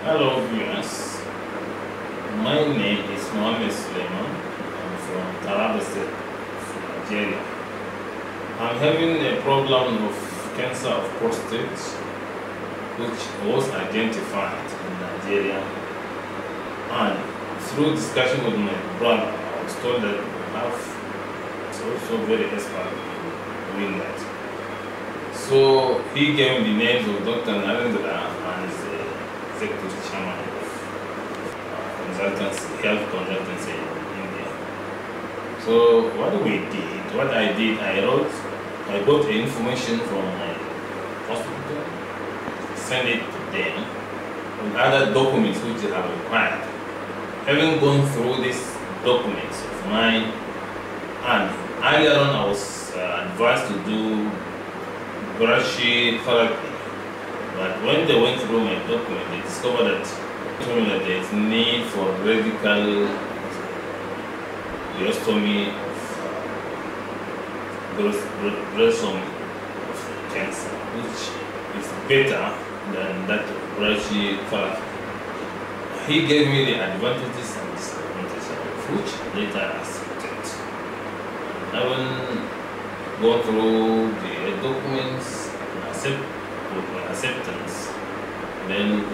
Hello viewers, my name is Mohammed Suleiman. I'm from Taraba State, Nigeria. I'm having a problem of cancer of prostate, which was identified in Nigeria, and through discussion with my brother, I was told that I have also very expert in doing that. So he gave me the names of Dr. Narendra and is the executive chairman of health consultancy in India. So what I did, I got the information from my hospital, send it to them with other documents which they have required. Having gone through these documents of mine, and earlier on I was advised to do brachy therapy, but when they went through my document, they discovered that there is need for radical osteotomy of breast of cancer, which is better than that of brachy therapy. He gave me the advantages and disadvantages of which later I accepted. Having gone through the documents and with my acceptance, then I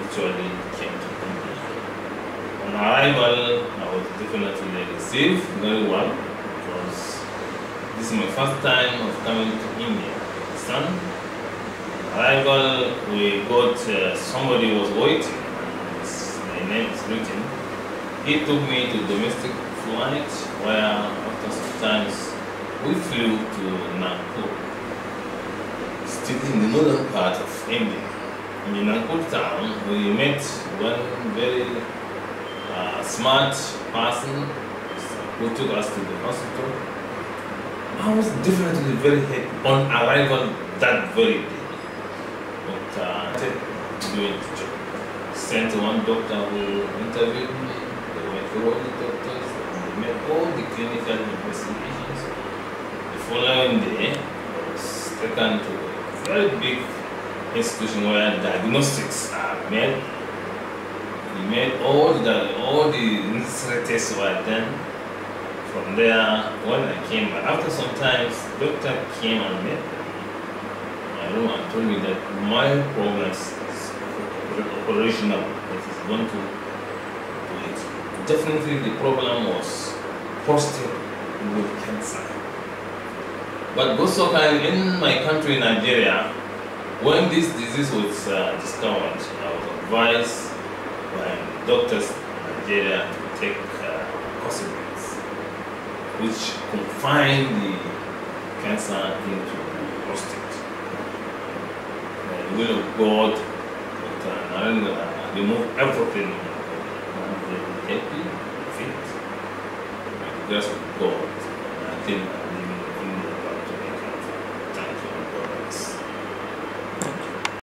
actually came to India. On arrival, I was definitely received very well because this is my first time of coming to India. On arrival, we got somebody was waiting. My name is written. He took me to domestic flight, where after some times we flew to Nagpur, still in the northern part of India. In the Nagpur town, we met one very smart person who took us to the hospital. I was definitely very happy on arrival that very day. But I started doing the job. Sent one doctor who interviewed me. They went through all the doctors, and they made all the clinical investigations. The following day, I was taken to a very big institution where diagnostics are made. He made all the necessary tests were done. From there, when I came back, after some time, the doctor came and met my room and told me that my problem is operational. It is going to do it. Definitely, the problem was prostate with cancer. But God so kind, in my country, Nigeria, when this disease was discovered, I was advised by doctors in Nigeria to take consequence, which confine the cancer into prostate. The will of God, remove everything. I'm very happy, fit, by the grace of God. I think